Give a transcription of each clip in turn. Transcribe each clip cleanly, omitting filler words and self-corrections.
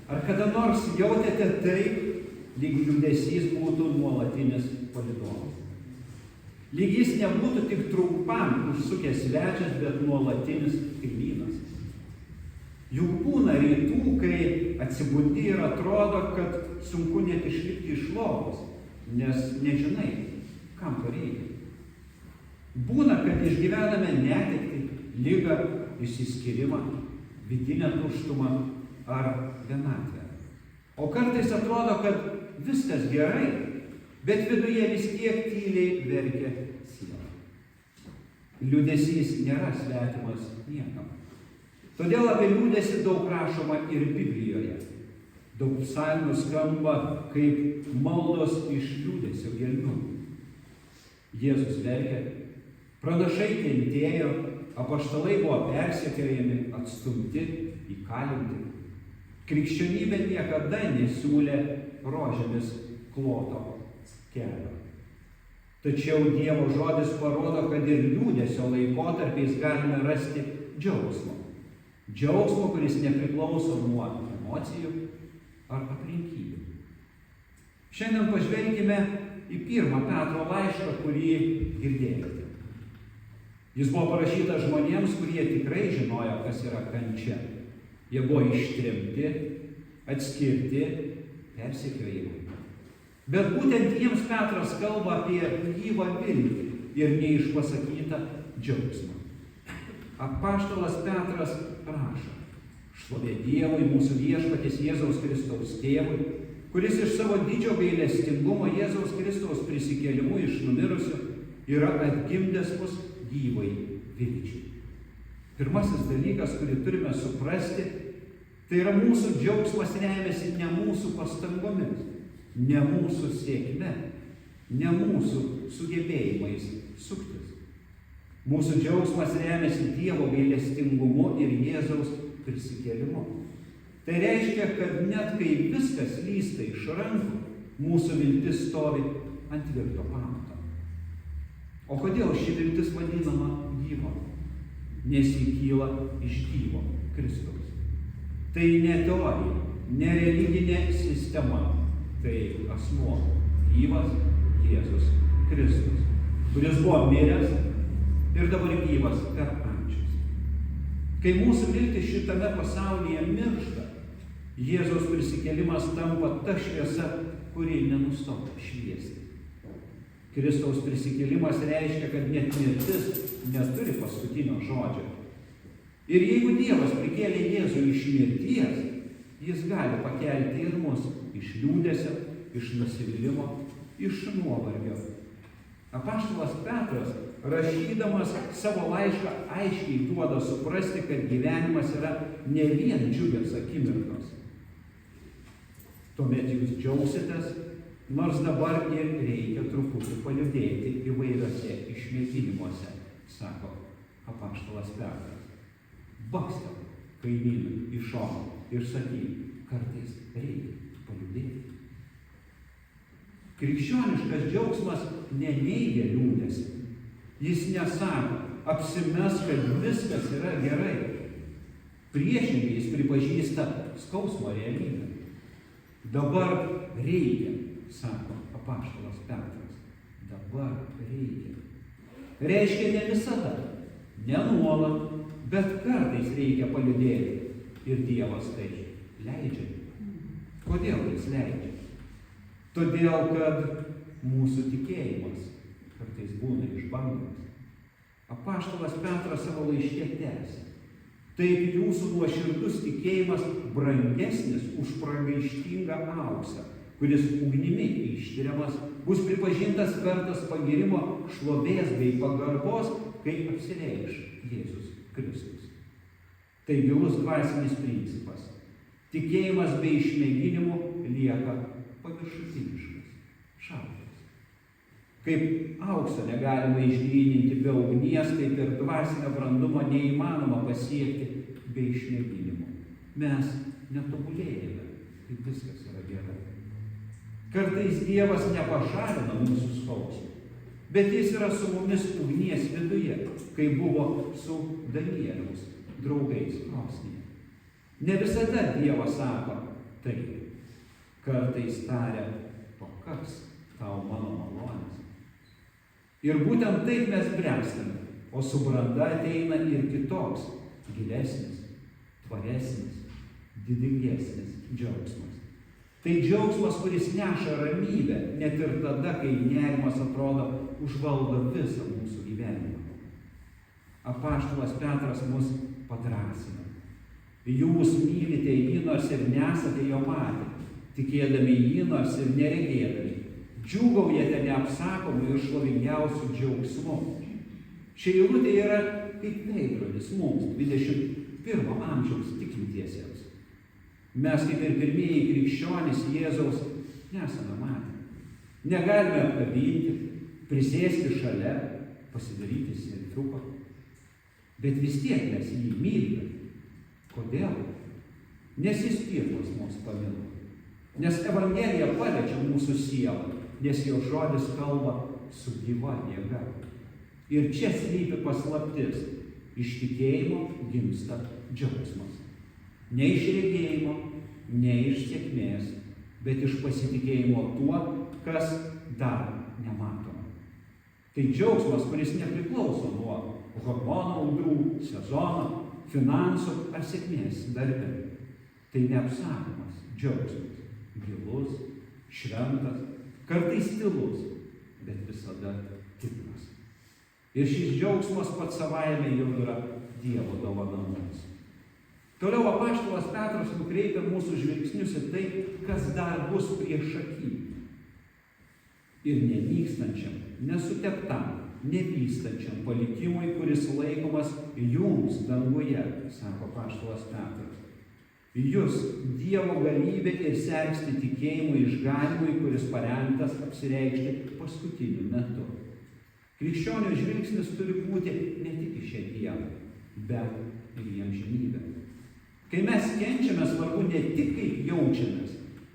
Ar kada nors jautėte taip, lyg liūdesys būtų nuolatinis palydovas? Lyg jis nebūtų tik trumpam užsukęs svečias, bet nuolatinis kaimynas. Juk būna rytų, kai atsibundi ir atrodo, kad sunku net išlipti iš lovos, nes nežinai, kam to reikia. Būna, kad išgyvename netektį, ligą, išsiskyrimą, vidinę tuštumą ar vienatvę. O kartais atrodo, kad viskas gerai, bet viduje vis tiek tyliai verkia siela. Liūdesys nėra svetimas niekam. Todėl apie liūdesį daug rašoma ir Biblijoje. Daug psalmių skamba kaip maldos iš liūdesio gelmių. Jėzus verkė, pranašai kentėjo, apaštalai buvo persekiojami, atstumti, įkalinti. Krikščionybė niekada nesiūlė rožėmis kloto kelio. Tačiau Dievo žodis parodo, kad ir liūdesio laikotarpiais galime rasti džiaugsmo. Džiaugsmo, kuris nepriklauso nuo emocijų ar aplinkybių. Šiandien pažvelgime į 1 Petro laišką, kurį girdėjote. Jis buvo parašytas žmonėms, kurie tikrai žinojo, kas yra kančia. Jie buvo ištremti, atskirti, persekiojimai. Bet būtent jiems Petras kalba apie gyvą viltį ir neišpasakytą džiaugsmą. Apaštalas Petras rašo: šlovė Dievui, mūsų viešpaties Jėzaus Kristaus tėvui, kuris iš savo didžio gailestingumo Jėzaus Kristaus prisikėlimu iš numirusių yra atgimdęs mus gyvai vilčiai. Pirmasis dalykas, kurį turime suprasti, tai yra mūsų džiaugsmas remiasi ne mūsų pastangomis, ne mūsų sėkme, ne mūsų sugebėjimais suktis. Mūsų džiaugsmas remiasi Dievo gailestingumu ir Jėzaus prisikėlimu. Tai reiškia, kad net kai viskas lysta iš rankų, mūsų viltis stovi ant tvirto pamato. O kodėl ši viltis vadinama gyva? Nes ji kyla iš gyvo Kristaus. Tai ne teorija, ne religinė sistema, tai asmuo, gyvas Jėzus Kristus, kuris buvo miręs ir dabar gyvas per amžius. Kai mūsų viltis šitame pasaulyje miršta, Jėzaus prisikėlimas tampa ta šviesa, kuri nenustoja šviesti. Kristaus prisikėlimas reiškia, kad net mirtis neturi paskutinio žodžio. Ir jeigu Dievas prikėlė Jėzų iš mirties, jis gali pakelti ir mus iš liūdesio, iš nusivylimo, iš nuovargio. Apaštalas Petras, rašydamas savo laišką, aiškiai duoda suprasti, kad gyvenimas yra ne vien džiugios akimirkos. Tuomet jūs džiaugsitės, nors dabar ir reikia truputį paliūdėti įvairiose išmėginimuose, sako apaštalas Petras. Bakstel kaimynui iš šono ir sakyk, kartais reikia paliūdėti. Krikščioniškas džiaugsmas neneigia liūdesį. Jis nesako, apsimes, kad viskas yra gerai. Priešingai jis pripažįsta skausmo realybę. Dabar reikia, sako apaštalas Petras. Dabar reikia. Reiškia ne visada, ne nuolat, bet kartais reikia paliūdėti. Ir Dievas tai leidžia. Kodėl jis leidžia? Todėl, kad mūsų tikėjimas kartais būna išbandomas. Apaštalas Petras savo laiške tęsia. Taip jūsų nuoširdus tikėjimas brangesnis už pragaištingą auksą, kuris ugnimi ištiriamas, bus pripažintas vertas pagyrimo, šlovės bei pagarbos, kai apsireikš Jėzus Kristus. Tai gilus dvasinis principas. Tikėjimas be išmėginimų lieka paviršutiniškas, šaltas. Kaip aukso negalima išgryninti be ugnies, taip ir dvasinio brandumo neįmanoma pasiekti be išmėginimų. Mes netobulėjame, kai viskas yra gerai. Kartais Dievas nepašalina mūsų skausmą, bet jis yra su mumis ugnies viduje, kai buvo su Danieliaus draugais krosnyje. Ne visada Dievas sako, taip. Kartais taria, pakaks tau mano malonės. Ir būtent taip mes bręstame, o su branda ateina ir kitoks, gilesnis, tvaresnis, didingesnis džiaugsmas. Tai džiaugsmas, kuris neša ramybę, net ir tada, kai nerimas atrodo užvaldo visą mūsų gyvenimą. Apaštalas Petras mus padrąsina. Jūs mylite jį, nors ir nesate jo matę, tikėdami jį, nors ir neregėdami. Džiūgaujate neapsakomų ir šlovingiausių džiaugsmų. Ši eilutė yra kaip veidrodis mums, 21 amžiaus tikintiesiems. Mes, kaip ir pirmieji krikščionys, Jėzaus nesame matę. Negalime apkabinti, prisėsti šalia, pasidaryti selfiuką. Bet vis tiek mes jį mylime. Kodėl? Nes jis pirmas mus pamilo. Nes Evangelija paliečia mūsų sielą, nes jo žodis kalba su gyva jėga. Ir čia slypi paslaptis. Iš tikėjimo gimsta džiaugsmas. Ne iš regėjimo, ne iš sėkmės, bet iš pasitikėjimo tuo, kas dar nematoma. Tai džiaugsmas, kuris nepriklauso nuo hormonų audrų, sezono, finansų ar sėkmės darbe. Tai neapsakomas džiaugsmas. Gilus, šventas, kartais tylus, bet visada tikras. Ir šis džiaugsmas pats savaime jau yra Dievo dovana mums. Toliau apaštalas Petras nukreipia mūsų žvilgsnius į tai, kas dar bus priešaky. Ir nenykstančiam, nesuteptam, nevystančiam palikimui, kuris laikomas jums danguje, sako apaštalas Petras. Jūs Dievo galybė ir sergsti tikėjimų išganimui, kuris parengtas apsireikšti paskutiniu metu. Krikščionio žvilgsnis turi būti ne tik į šią dieną, bet ir į amžinybę. Kai mes kenčiame, svarbu ne tik kaip jaučiamės,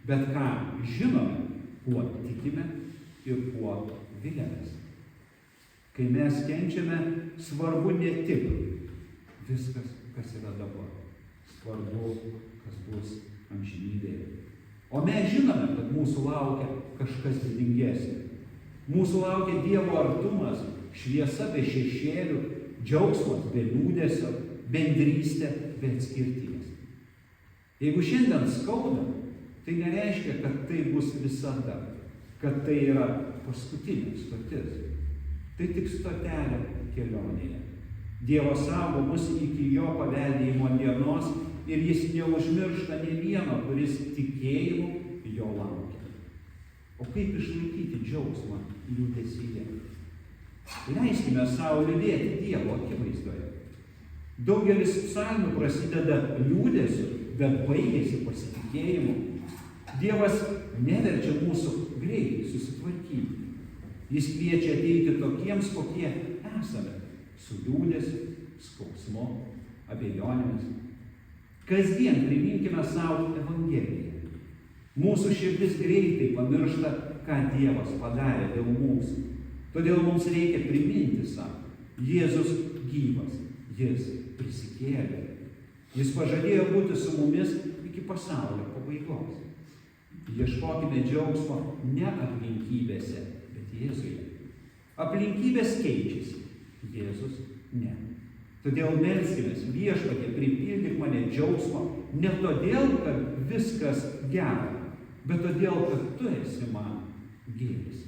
bet ką žinome, kuo tikime ir kuo viliamės. Kai mes kenčiame, svarbu ne tik viskas, kas yra dabar. Svarbu, kas bus amžinybėje. O mes žinome, kad mūsų laukia kažkas didingesnio. Mūsų laukia Dievo artumas, šviesa be šešėlių, džiaugsmas be liūdesio, bendrystė be atskirties. Jeigu šiandien skauda, tai nereiškia, kad tai bus visada, kad tai yra paskutinė stotis. Tai tik stotelė kelionėje. Dievas saugo mus iki jo paveldėjimo dienos ir jis neužmiršta nė vieno, kuris tikėjimu jo laukia. O kaip išlaikyti džiaugsmą liūdesyje? Leiskime savo liūdėti Dievo akivaizdoje. Daugelis psalmių prasideda liūdesiu, bet baigėsi pasitikėjimu. Dievas neverčia mūsų greitai susitvarkyti. Jis kviečia ateiti tokiems, kokie esame, su liūdesiu, skausmu, abejonėmis. Kasdien priminkime savo Evangeliją. Mūsų širdis greitai pamiršta, ką Dievas padarė dėl mūsų. Todėl mums reikia priminti savo. Jėzus gyvas, jis prisikėlė. Jis pažadėjo būti su mumis iki pasaulio pabaigos. Ieškokime džiaugsmo ne aplinkybėse, bet Jėzuje. Aplinkybės keičiasi, Jėzus ne. Todėl melskimės, Viešpatie, pripildyk mane džiaugsmo, ne todėl, kad viskas gera, bet todėl, kad tu esi man gėris.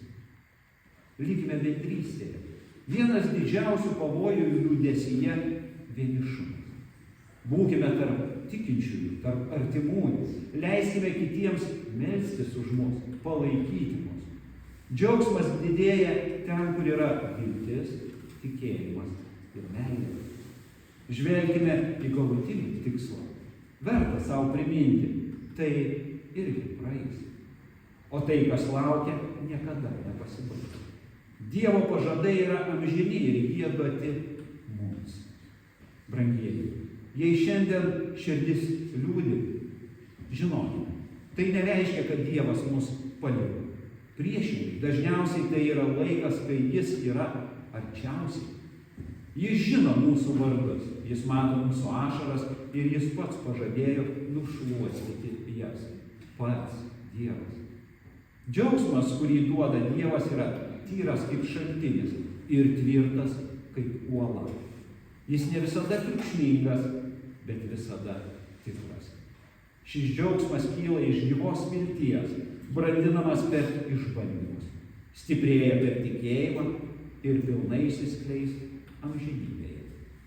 Likime bendrystėje. Vienas didžiausių pavojų liūdesyje – vienišumas. Būkime tarp tikinčiųjų, tarp artimųjų. Leiskime kitiems melstis už mus, palaikyti mus. Džiaugsmas didėja ten, kur yra viltis, tikėjimas ir meilė. Žvelgime į galutinį tikslą. Verta savo priminti, tai irgi praeis. O tai, kas laukia, niekada nepasibaigs. Dievo pažadai yra amžini ir jie duoti mums. Brangieji, jei šiandien širdis liūdi, žinokime, tai nereiškia, kad Dievas mus paliko. Priešingai, dažniausiai tai yra laikas, kai jis yra arčiausiai. Jis žino mūsų vardus, jis mato mūsų ašaras ir jis pats pažadėjo nušluostyti jas. pats Dievas. Džiaugsmas, kurį duoda Dievas, yra tyras kaip šaltinis ir tvirtas kaip uola. Jis ne visada triukšmingas, bet visada tikras. Šis džiaugsmas kyla iš gyvos vilties, brandinamas per išbandymus, stiprėja per tikėjimą ir pilnai išsiskleis amžinybėje.